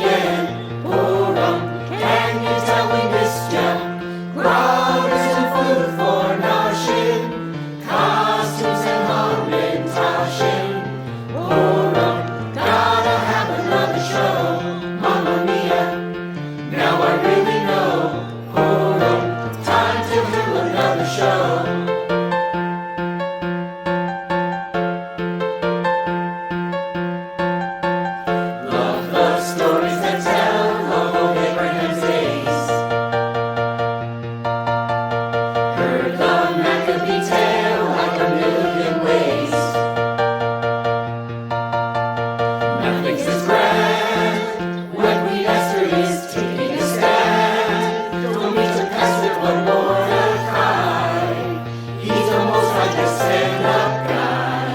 again. Purim, can you tell we missed ya? Grogers and food for noshing, costumes and haunting. Purim, gotta have another show. Mamma mia, now I really know. Purim, time to do another show. Love the stories that tell of old Abraham's days. Heard the Maccabee tale like a million ways. Nothing says grand when Queen Esther is taking a stand. Don't need to pass it one more to cry. He's the most righteous stand-up guy.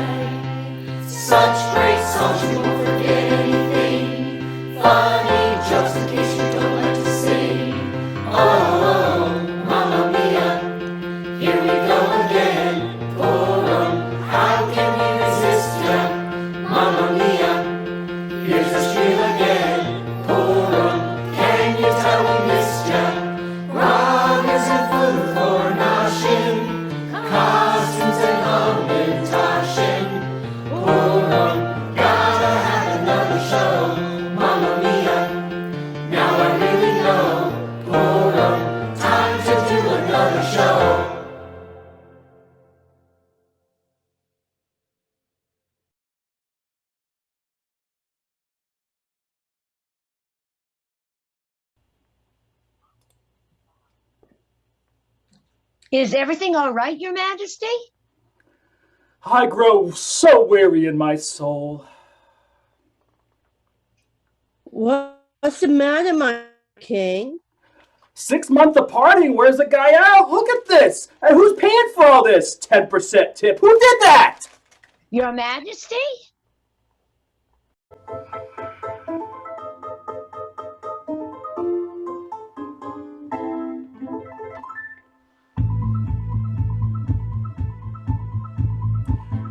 Such great songs you won't forget anything. Funny jokes in case you don't like to sing. Oh, Mamma Mia, here we go again. Purim, how can we resist ya? Mamma Mia, here's the Spiel again. Purim, can you tell we missed ya? Grogers and food for noshing, costumes and haunting. Purim, gotta have another show. Mamma Mia, now I really know. Purim, time to do another show. Is everything all right, Your Majesty? I grow so weary in my soul. What's the matter, my king? 6 months of partying wears a guy out. Look at this. And who's paying for all this? 10% tip. Who did that? Your Majesty?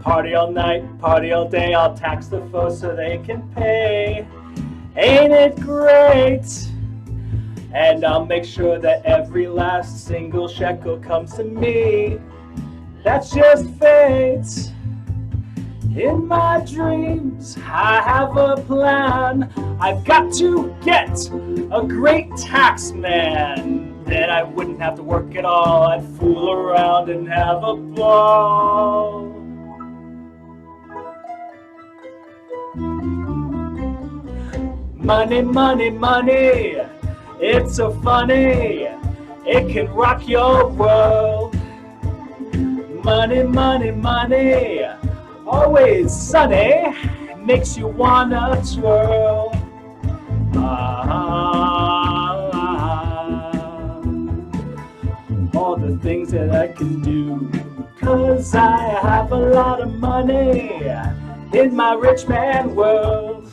Party all night, party all day. I'll tax the foes so they can pay. Ain't it great? And I'll make sure that every last single shekel comes to me. That's just fate. In my dreams, I have a plan. I've got to get a great tax man. Then I wouldn't have to work at all. I'd fool around and have a ball. Money, money, money. It's so funny. It can rock your world. Money, money, money. Always sunny. Makes you wanna twirl. All the things that I can do. 'Cause I have a lot of money in my rich man world.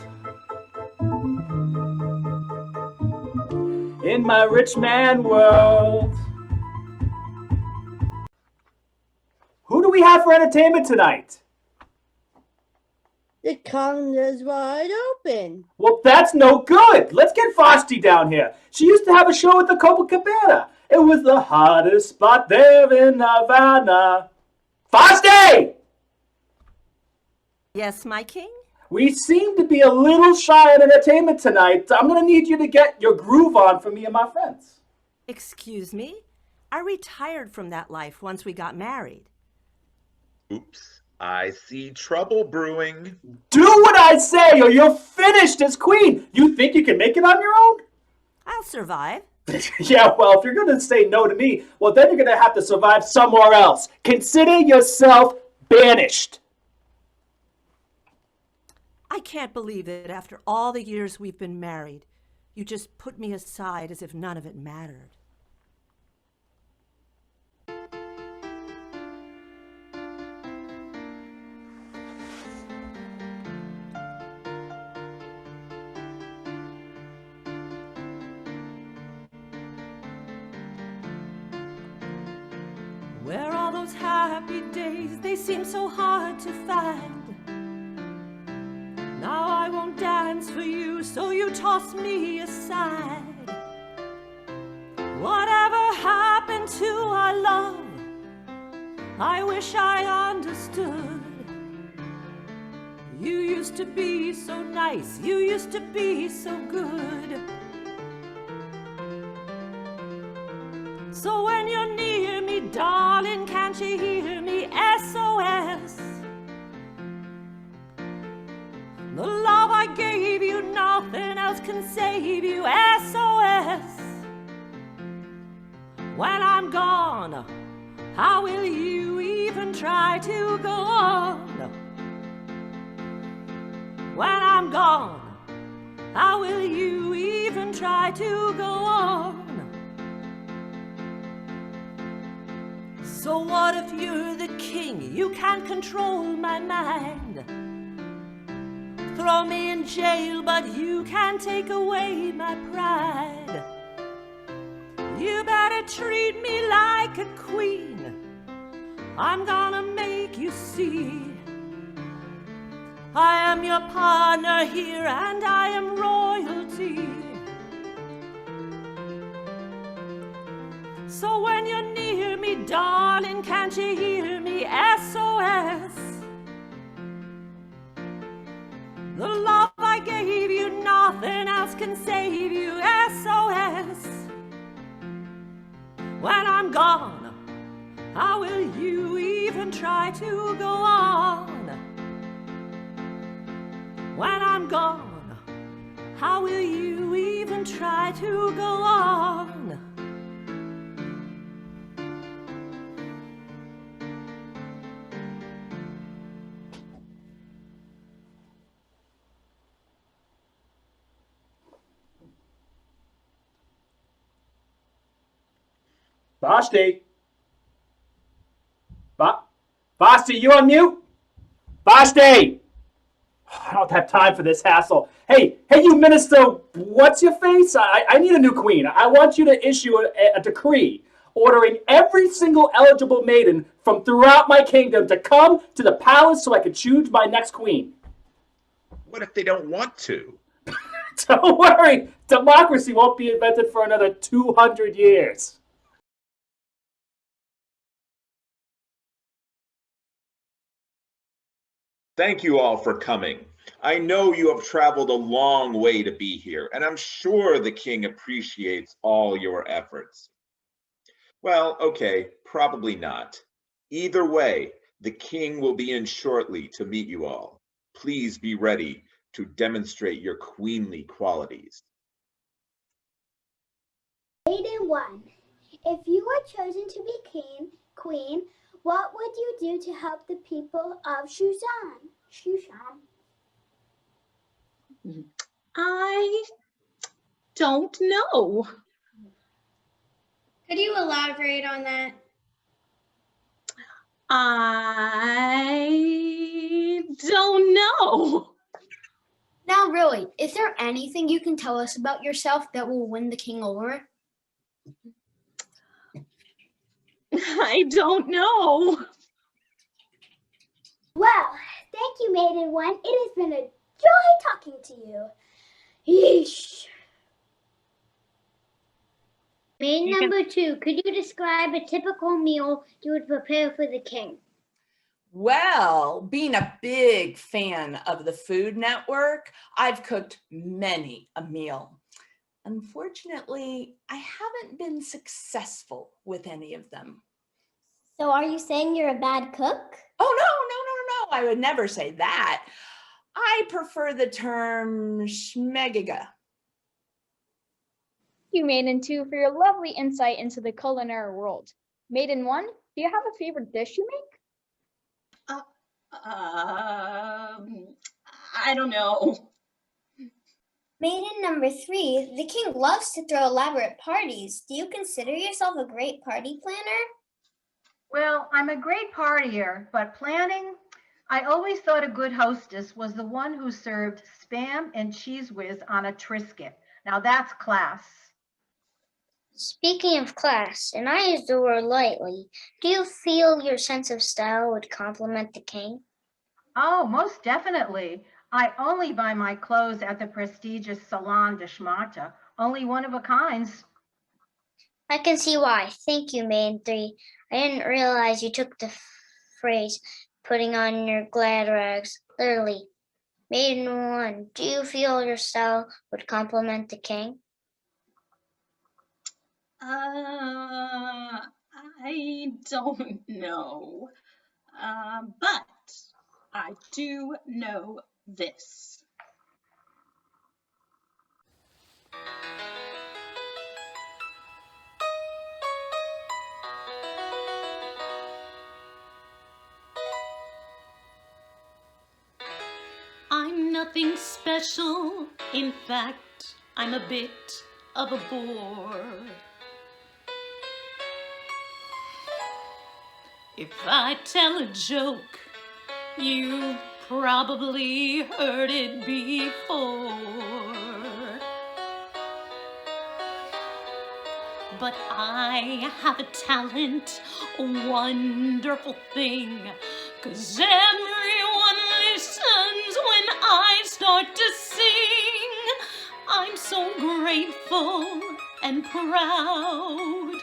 In my rich man world. Who do we have for entertainment tonight? The calendar's wide open. Well, that's no good. Let's get Fosti down here. She used to have a show at the Copacabana. It was the hottest spot there in Havana. Fosti! Yes, my king? We seem to be a little shy at entertainment tonight. I'm going to need you to get your groove on for me and my friends. Excuse me? I retired from that life once we got married. Oops, I see trouble brewing. Do what I say or you're finished as queen. You think you can make it on your own? I'll survive. Yeah, well, if you're going to say no to me, well, then you're going to have to survive somewhere else. Consider yourself banished. I can't believe it after all the years we've been married. You just put me aside as if none of it mattered. Where are those happy days? They seem so hard to find. Now I won't dance feelings for you, so you toss me aside. Whatever happened to our love? I wish I understood. You used to be so nice, you used to be so good. So when you're near me, darling, can't you hear me? SOS. The love I gave you, nothing else can save you. SOS. When I'm gone, how will you even try to go on? When I'm gone, how will you even try to go on? So what if you're the king? You can't control my mind. Throw me in jail, but you can't take away my pride. You better treat me like a queen. I'm gonna make you see. I am your partner here and I am royalty. So when you're near me, darling, can't you hear me? SOS. The love I gave you, nothing else can save you. SOS. When I'm gone, how will you even try to go on? When I'm gone, how will you even try to go on? Vashti? Vashti, you on mute? Vashti! I don't have time for this hassle. Hey, you minister, what's your face? I need a new queen. I want you to issue a decree ordering every single eligible maiden from throughout my kingdom to come to the palace so I can choose my next queen. What if they don't want to? Don't worry, democracy won't be invented for another 200 years. Thank you all for coming. I know you have traveled a long way to be here, and I'm sure the king appreciates all your efforts. Well, okay, probably not. Either way, the king will be in shortly to meet you all. Please be ready to demonstrate your queenly qualities. Maiden 1. If you were chosen to be queen, what would you do to help the people of Shushan? I don't know. Could you elaborate on that? I don't know. Now, really, is there anything you can tell us about yourself that will win the king over? I don't know. Well, thank you, Maiden 1. It has been a joy talking to you. Yeesh. Maiden number 2, could you describe a typical meal you would prepare for the king? Well, being a big fan of the Food Network, I've cooked many a meal. Unfortunately, I haven't been successful with any of them. So are you saying you're a bad cook? Oh, no. I would never say that. I prefer the term schmegiga. You, Maiden 2, for your lovely insight into the culinary world. Maiden 1, do you have a favorite dish you make? I don't know. Maiden number 3, the king loves to throw elaborate parties. Do you consider yourself a great party planner? Well, I'm a great partier, but planning, I always thought a good hostess was the one who served Spam and Cheese Whiz on a Triscuit. Now that's class. Speaking of class, and I use the word lightly, do you feel your sense of style would complement the king? Oh, most definitely. I only buy my clothes at the prestigious Salon de Schmata, only one of a kinds. I can see why. Thank you, Maiden 3. I didn't realize you took the phrase putting on your glad rags literally. Maiden 1, do you feel your style would compliment the king? I don't know. But I do know this. I'm nothing special. In fact, I'm a bit of a bore. If I tell a joke, you probably heard it before. But I have a talent, a wonderful thing, 'cause everyone listens when I start to sing. I'm so grateful and proud.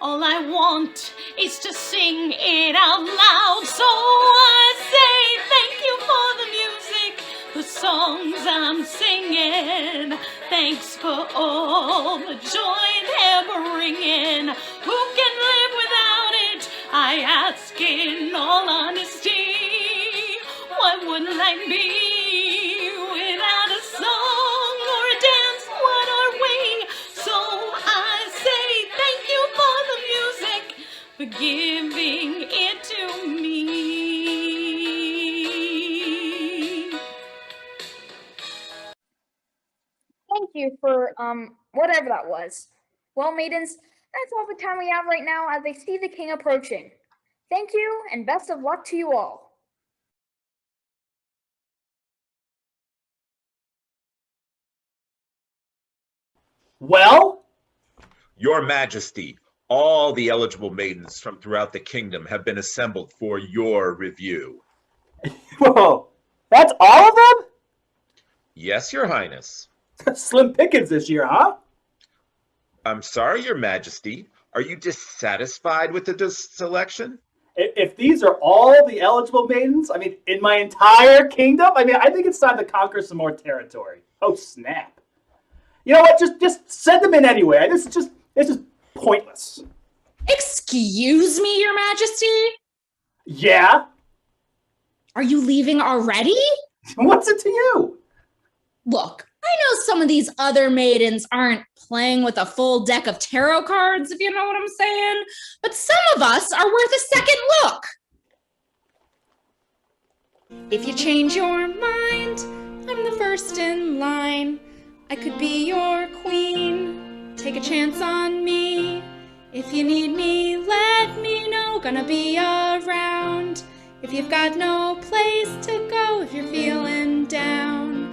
All I want is to sing it out loud. So I say thank you for the music, the songs I'm singing. Thanks for all the joy they're bringing. Who can live without it? I ask in all honesty. What would life be without a song or a dance? What are we? So I say thank you for the music, for giving it to me. Thank you for whatever that was. Well, maidens, that's all the time we have right now as I see the king approaching. Thank you and best of luck to you all. Well? Your Majesty, all the eligible maidens from throughout the kingdom have been assembled for your review. Whoa, that's all of them? Yes, Your Highness. Slim pickings this year, huh? I'm sorry, Your Majesty. Are you dissatisfied with the selection? If these are all the eligible maidens, I mean, in my entire kingdom, I mean, I think it's time to conquer some more territory. Oh, snap. You know what? Just send them in anyway. This is pointless. Excuse me, Your Majesty? Yeah? Are you leaving already? What's it to you? Look, I know some of these other maidens aren't playing with a full deck of tarot cards, if you know what I'm saying, but some of us are worth a second look. If you change your mind, I'm the first in line. I could be your queen. Take a chance on me. If you need me, let me know. Gonna be around. If you've got no place to go, if you're feeling down.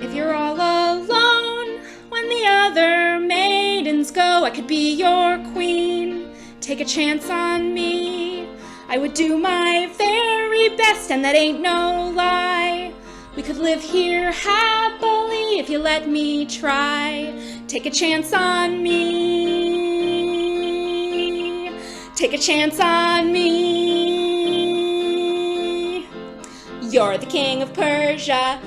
If you're all alone when the other maidens go, I could be your queen. Take a chance on me. I would do my very best, and that ain't no lie. We could live here happily if you let me try. Take a chance on me. Take a chance on me. You're the king of Persia.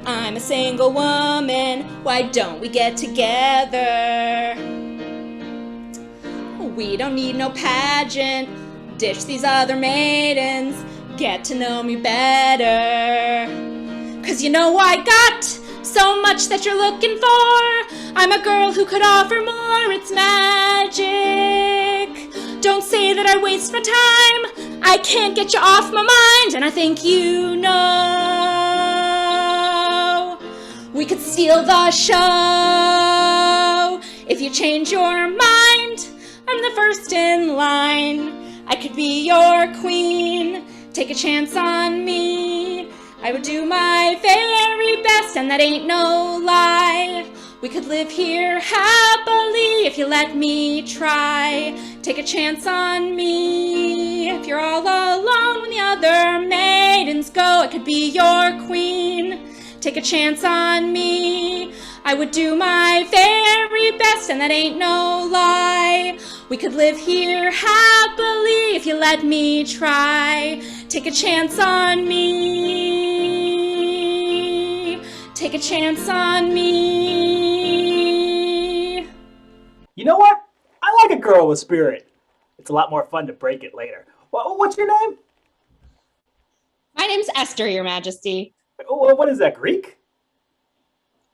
I'm a single woman. Why don't we get together? We don't need no pageant. Ditch these other maidens. Get to know me better. 'Cause you know I got so much that you're looking for. I'm a girl who could offer more. It's magic. Don't say that I waste my time. I can't get you off my mind, and I think you know. We could steal the show. If you change your mind, I'm the first in line. I could be your queen. Take a chance on me. I would do my very best, and that ain't no lie. We could live here happily if you let me try. Take a chance on me. If you're all alone when the other maidens go, I could be your queen. Take a chance on me. I would do my very best, and that ain't no lie. We could live here happily if you let me try. Take a chance on me. Take a chance on me. You know what? I like a girl with spirit. It's a lot more fun to break it later. What's your name? My name's Esther, Your Majesty. What is that, Greek?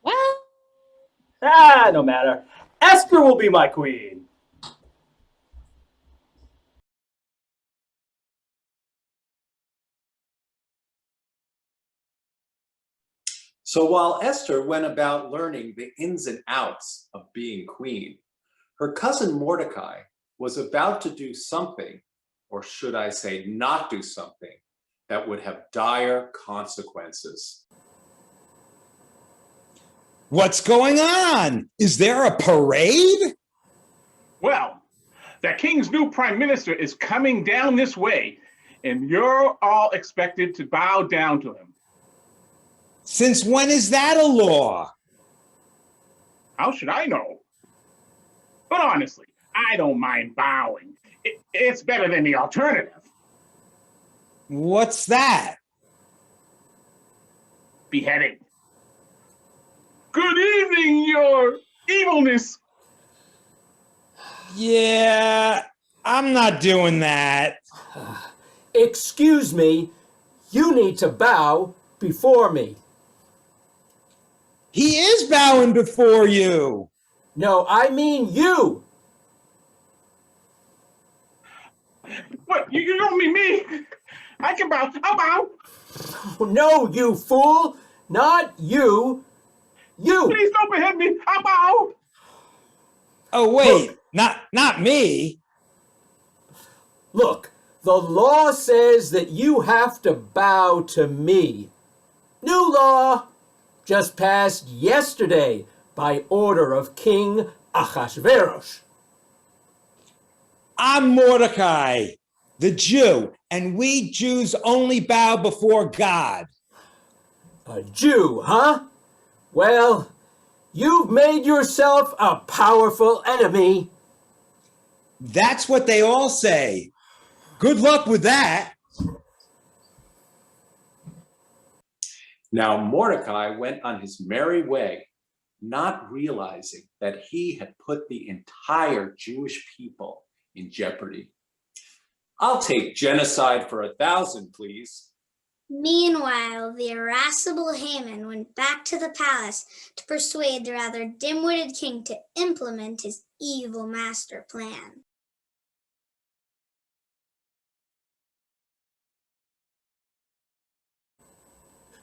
Well, No matter. Esther will be my queen. So while Esther went about learning the ins and outs of being queen, her cousin Mordecai was about to do something, or should I say not do something, that would have dire consequences. What's going on? Is there a parade? Well, the king's new prime minister is coming down this way, and you're all expected to bow down to him. Since when is that a law? How should I know? But honestly, I don't mind bowing. It's better than the alternative. What's that? Beheading. Good evening, your evilness. Yeah, I'm not doing that. Excuse me, you need to bow before me. He is bowing before you. No, I mean you. What, you don't mean me? I can bow, I'll bow. No, you fool, not you. You. Please don't behead me, I'll bow. Oh, wait, not me. Look, the law says that you have to bow to me. New law, just passed yesterday by order of King Ahasuerus. I'm Mordecai, the Jew, and we Jews only bow before God. A Jew, huh? Well, you've made yourself a powerful enemy. That's what they all say. Good luck with that. Now Mordecai went on his merry way, not realizing that he had put the entire Jewish people in jeopardy. I'll take genocide for 1,000, please. Meanwhile, the irascible Haman went back to the palace to persuade the rather dim-witted king to implement his evil master plan.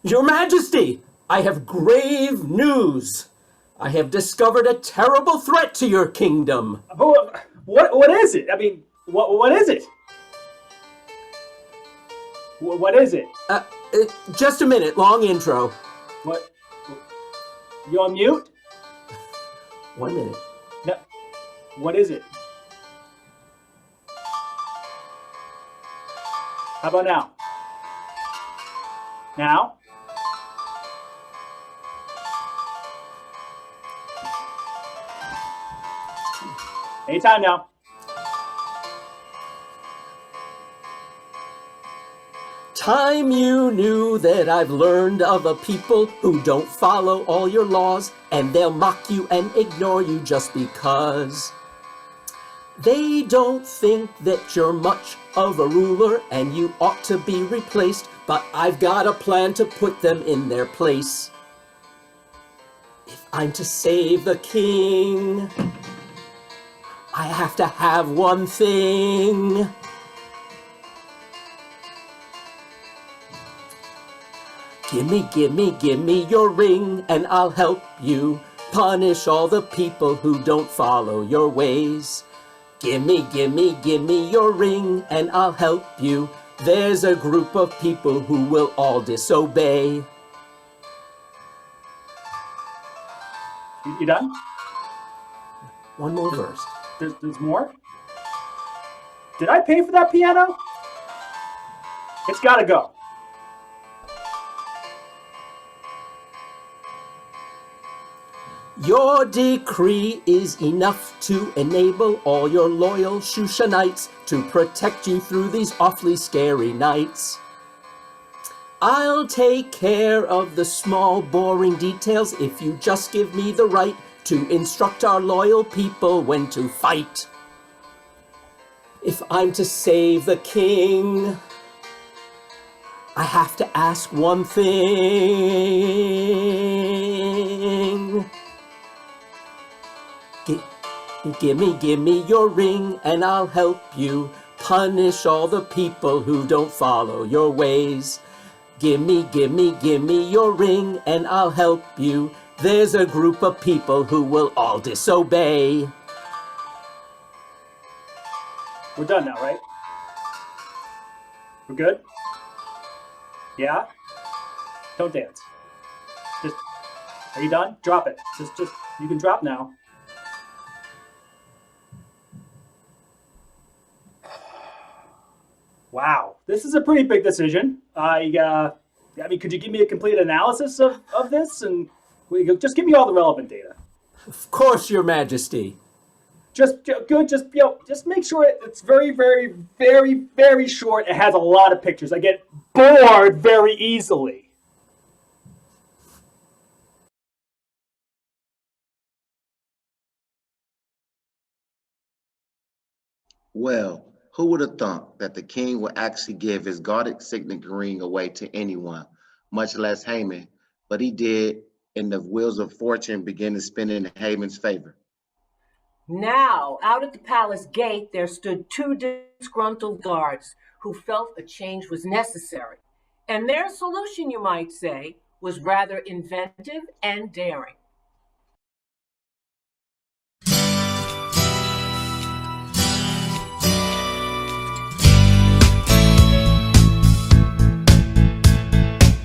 Your Majesty, I have grave news. I have discovered a terrible threat to your kingdom. What is it? I mean, what is it? What is it? Just a minute, long intro. What? You on mute? 1 minute. No. What is it? How about now? Now? Anytime now. Time you knew that I've learned of a people who don't follow all your laws, and they'll mock you and ignore you just because. They don't think that you're much of a ruler and you ought to be replaced, but I've got a plan to put them in their place. If I'm to save the king, I have to have one thing. Give me your ring, and I'll help you punish all the people who don't follow your ways. Give me your ring, and I'll help you. There's a group of people who will all disobey. You done? One more verse. There's more? Did I pay for that piano? It's gotta go. Your decree is enough to enable all your loyal Shushanites to protect you through these awfully scary nights. I'll take care of the small, boring details if you just give me the right to instruct our loyal people when to fight. If I'm to save the king, I have to ask one thing. Give me your ring and I'll help you punish all the people who don't follow your ways. Give me your ring and I'll help you. There's a group of people who will all disobey. We're done now, right? We're good? Yeah? Don't dance. Just, are you done? Drop it. Just, you can drop now. Wow, this is a pretty big decision. I mean, could you give me a complete analysis of this? And just give me all the relevant data. Of course, Your Majesty. Just make sure it's very, very, very, very short. It has a lot of pictures. I get bored very easily. Well, who would have thought that the king would actually give his guarded signet ring away to anyone, much less Haman? But he did, and the wheels of fortune began to spin in Haman's favor. Now, out at the palace gate, there stood two disgruntled guards who felt a change was necessary. And their solution, you might say, was rather inventive and daring.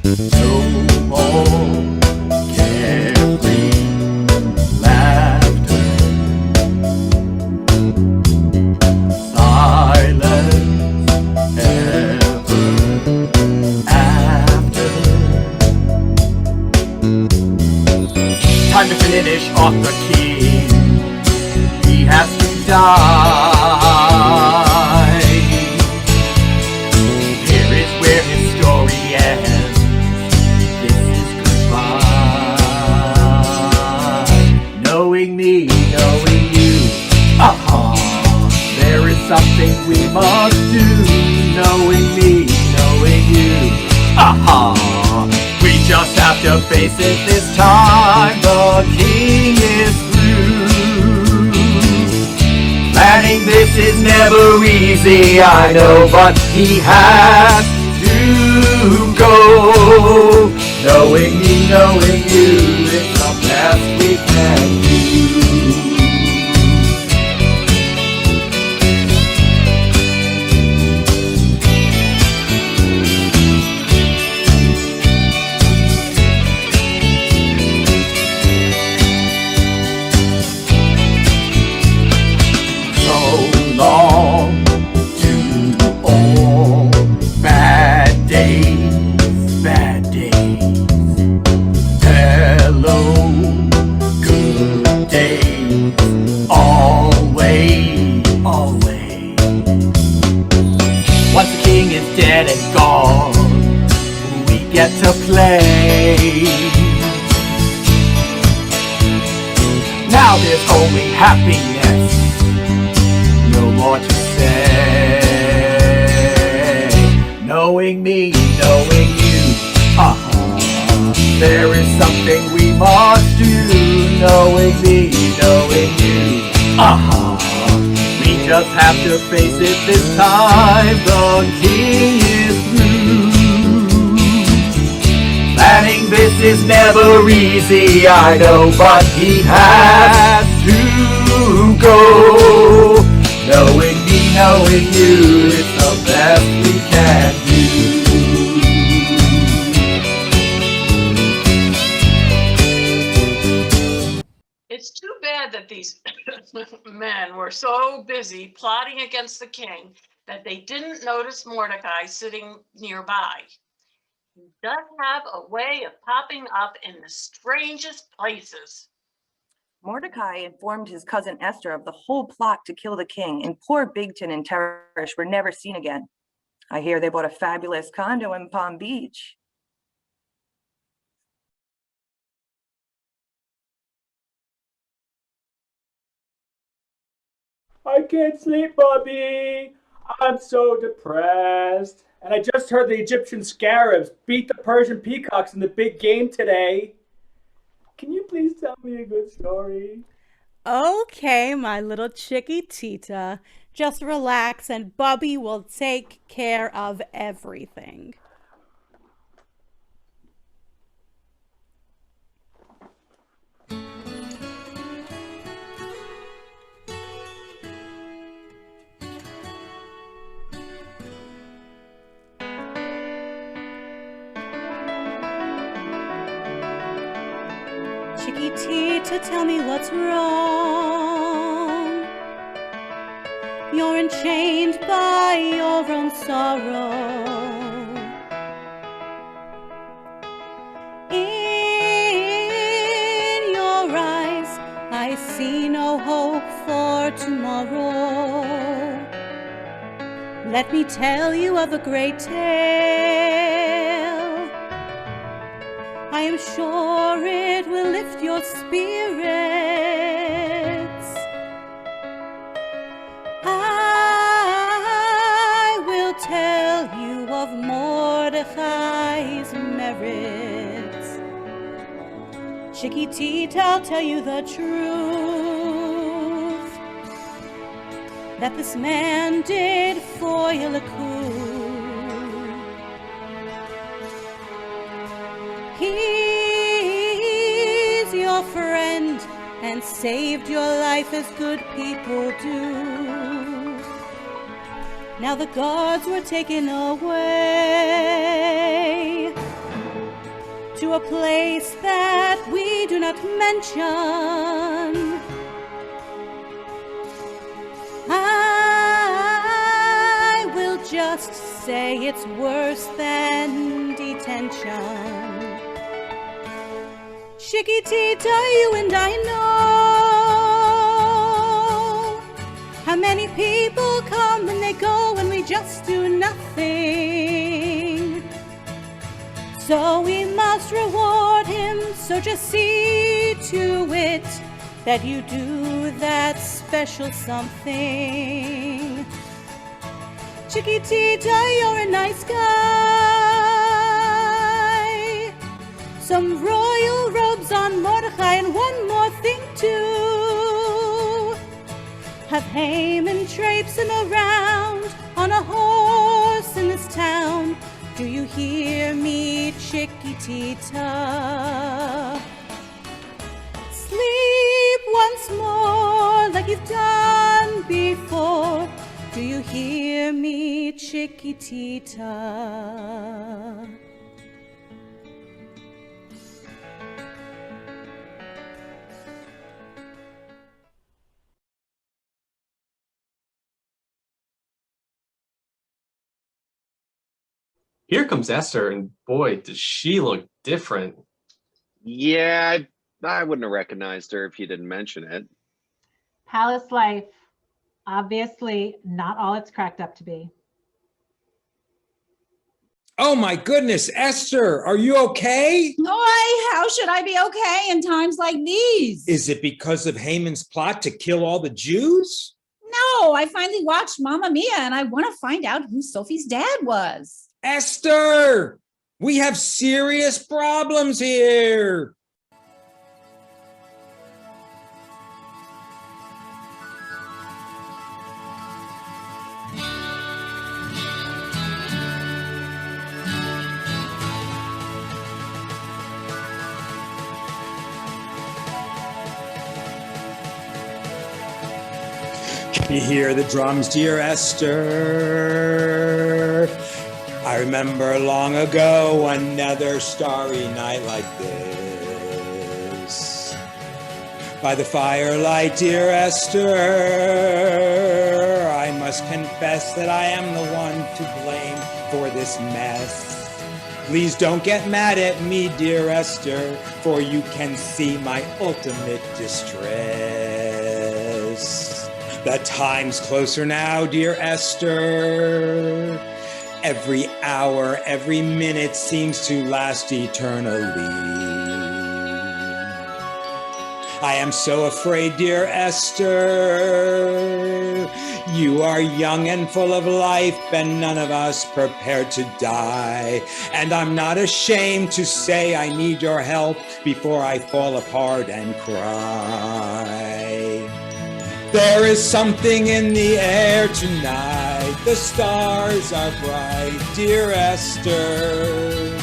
No more carefree laughter, silence ever after. Time to finish off the king. He has to die. Here is where his story ends. Knowing me, knowing you, there is something we must do. Knowing me, knowing you, we just have to face it this time. The king is through. Planning this is never easy, I know, but he has to go. Knowing me, knowing you, it's the best we can do. So long to all bad days, bad days. Hello, good days, always, always. Once the king is dead and gone, we get to play. Now there's only happiness, no more to say. Knowing me, knowing you, there is something we must do. Knowing me, knowing you, we just have to face it this time. The king is through. Planning this is never easy, I know, but he has to go. Knowing me, knowing you, it's the best we can do. It's too bad that these men were so busy plotting against the king that they didn't notice Mordecai sitting nearby. He does have a way of popping up in the strangest places. Mordecai informed his cousin Esther of the whole plot to kill the king, and poor Bigton and Teresh were never seen again. I hear they bought a fabulous condo in Palm Beach. I can't sleep, Bobby. I'm so depressed. And I just heard the Egyptian scarabs beat the Persian peacocks in the big game today. Can you please tell me a good story? Okay, my little Chiquitita. Just relax and Bubby will take care of everything. Chiquitita, tell me what's wrong. You're enchained by your own sorrow. In your eyes, I see no hope for tomorrow. Let me tell you of a great tale. I am sure it will lift your spirits. I will tell you of Mordecai's merits. Chiquitita, I'll tell you the truth, that this man did foil a coup. He's your friend and saved your life as good people do. Now the guards were taken away to a place that we do not mention. I will just say it's worse than detention. Chiquitita, you and I know how many people come and they go and we just do nothing. So we must reward him, so just see to it that you do that special something. Chiquitita, you're a nice guy. Some royal robes on Mordecai, and one more thing too. Have Haman traipsing around on a horse in this town. Do you hear me, Chiquitita? Sleep once more like you've done before. Do you hear me, Chiquitita? Here comes Esther, and boy, does she look different. Yeah, I wouldn't have recognized her if you didn't mention it. Palace life, obviously not all it's cracked up to be. Oh my goodness, Esther, are you okay? Why, how should I be okay in times like these? Is it because of Haman's plot to kill all the Jews? No, I finally watched Mamma Mia and I want to find out who Sophie's dad was. Esther, we have serious problems here. You hear the drums, dear Esther. I remember long ago another starry night like this. By the firelight, dear Esther, I must confess that I am the one to blame for this mess. Please don't get mad at me, dear Esther, for you can see my ultimate distress. The time's closer now, dear Esther. Every hour, every minute seems to last eternally. I am so afraid, dear Esther. You are young and full of life, and none of us prepared to die. And I'm not ashamed to say I need your help before I fall apart and cry. There is something in the air tonight. The stars are bright, dear Esther.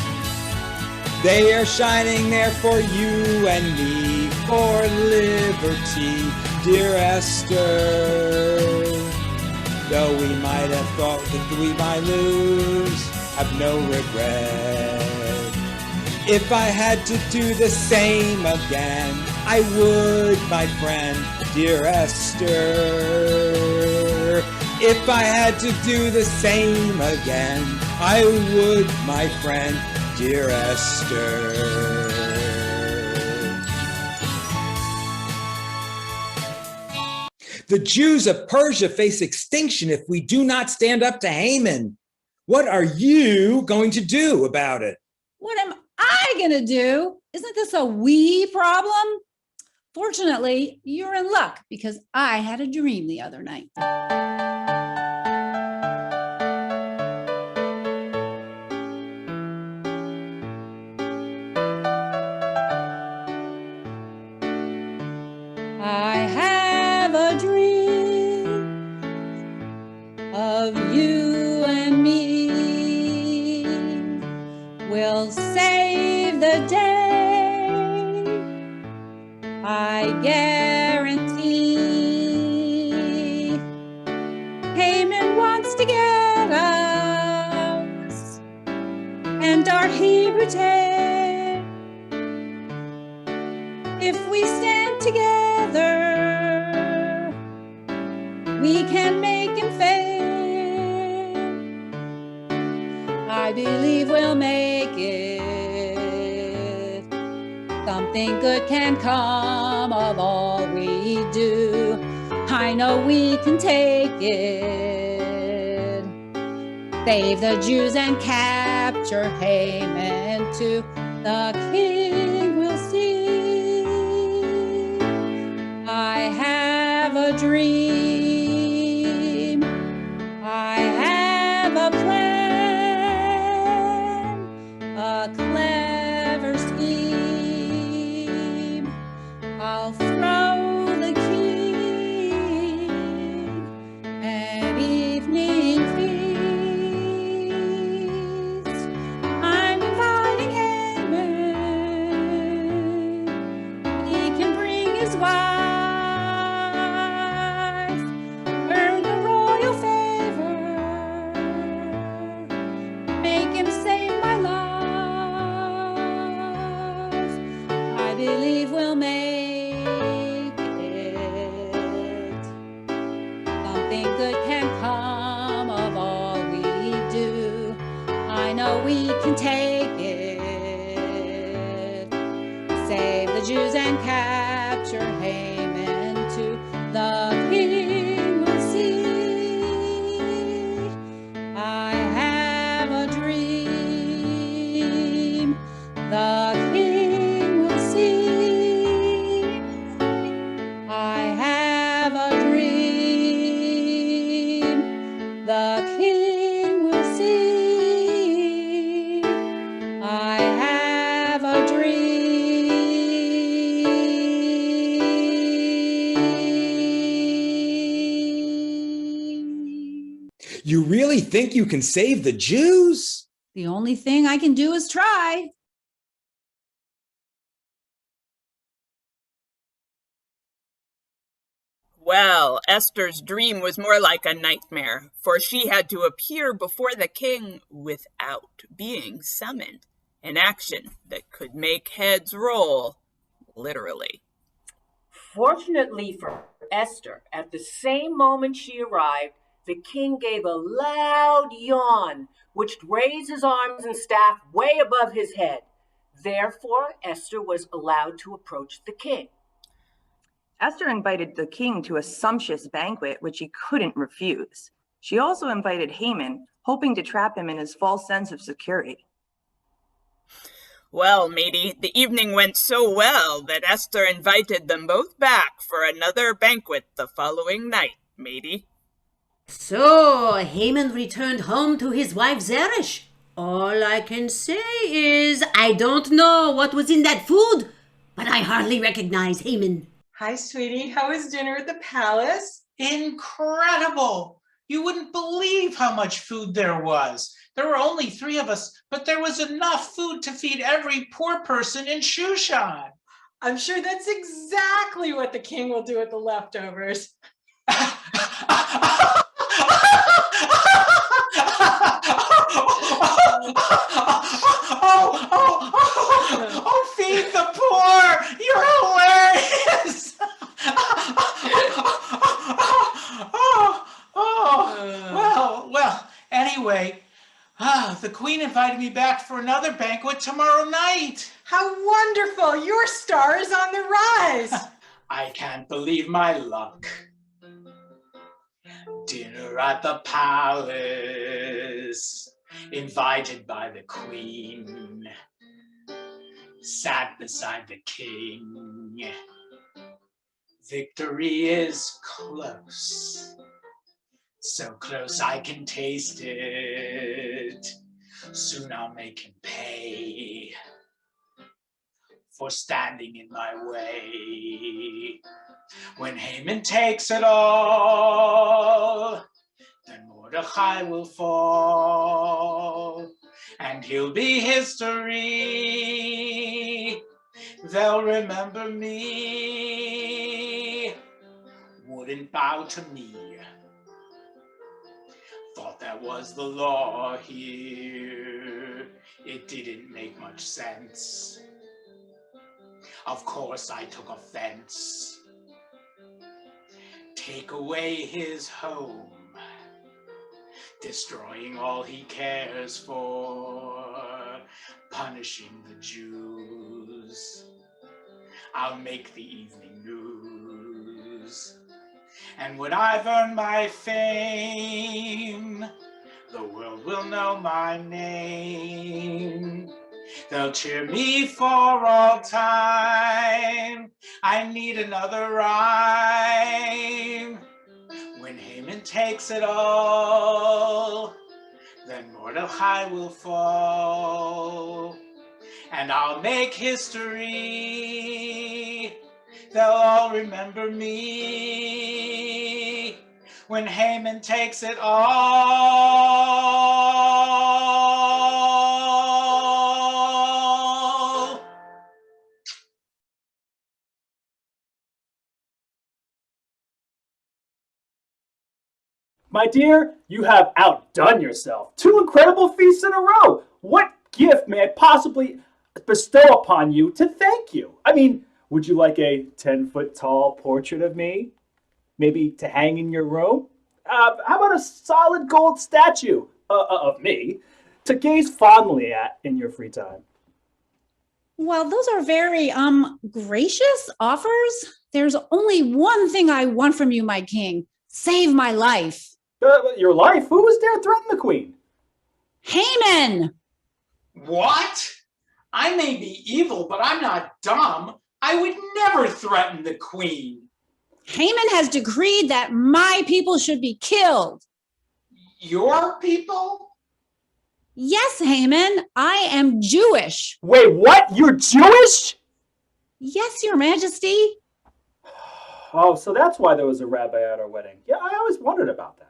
They are shining there for you and me, for liberty, dear Esther. Though we might have thought that we might lose, have no regret. If I had to do the same again, I would, my friend, dear Esther. If I had to do the same again, I would, my friend, dear Esther. The Jews of Persia face extinction if we do not stand up to Haman. What are you going to do about it? What am I going to do? Isn't this a we problem? Fortunately, you're in luck because I had a dream the other night. I have a dream of you and me. We'll save the day, I guarantee. Haman wants to get us and our Hebrew take. If we stand together, we can make him fail. I believe we'll make it. Something good can come of all we do. I know we can take it. Save the Jews and capture Haman too. The king will see. I have a dream. I have a plan, a clever scheme. I'll throw the king an evening feast. I'm inviting Haman. He can bring his wife. We can take it. Save the Jews and capture Haman too. The king will see. I have a dream. The king will see. I have a dream. The king will see. I have a dream. You really think you can save the Jews? The only thing I can do is try. Well, Esther's dream was more like a nightmare, for she had to appear before the king without being summoned, an action that could make heads roll, literally. Fortunately for Esther, at the same moment she arrived, the king gave a loud yawn, which raised his arms and staff way above his head. Therefore, Esther was allowed to approach the king. Esther invited the king to a sumptuous banquet, which he couldn't refuse. She also invited Haman, hoping to trap him in his false sense of security. Well, matey, the evening went so well that Esther invited them both back for another banquet the following night, matey. So Haman returned home to his wife Zeresh. All I can say is I don't know what was in that food, but I hardly recognize Haman. Hi, sweetie. How was dinner at the palace? Incredible. You wouldn't believe how much food there was. There were only 3 of us, but there was enough food to feed every poor person in Shushan. I'm sure that's exactly what the king will do with the leftovers. Oh, feed the poor! You're hilarious! Well, anyway, the queen invited me back for another banquet tomorrow night. How wonderful! Your star is on the rise. I can't believe my luck. Dinner at the palace, invited by the queen, sat beside the king. Victory is close, so close I can taste it. Soon I'll make him pay for standing in my way. When Haman takes it all, then Mordecai will fall, and he'll be history. They'll remember me, wouldn't bow to me. Thought that was the law here. It didn't make much sense. Of course I took offense. Take away his home, destroying all he cares for, punishing the Jews. I'll make the evening news. And when I've earned my fame, the world will know my name. They'll cheer me for all time. I need another rhyme. When Haman takes it all, then Mordecai will fall, and I'll make history. They'll all remember me when Haman takes it all. My dear, you have outdone yourself. 2 incredible feasts in a row. What gift may I possibly bestow upon you to thank you? I mean, would you like a 10-foot tall portrait of me? Maybe to hang in your room? How about a solid gold statue of me to gaze fondly at in your free time? Well, those are very gracious offers. There's only one thing I want from you, my king. Save my life. Your life? Who was dare threaten the queen? Haman! What? I may be evil, but I'm not dumb. I would never threaten the queen. Haman has decreed that my people should be killed. Your people? Yes, Haman, I am Jewish. Wait, what? You're Jewish? Yes, Your Majesty. Oh, so that's why there was a rabbi at our wedding. Yeah, I always wondered about that.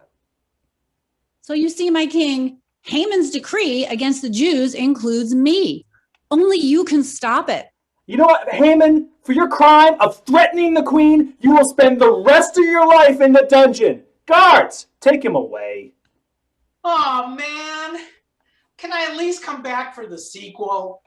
So you see, my king, Haman's decree against the Jews includes me. Only you can stop it. You know what, Haman? For your crime of threatening the queen, you will spend the rest of your life in the dungeon. Guards, take him away. Oh, man. Can I at least come back for the sequel?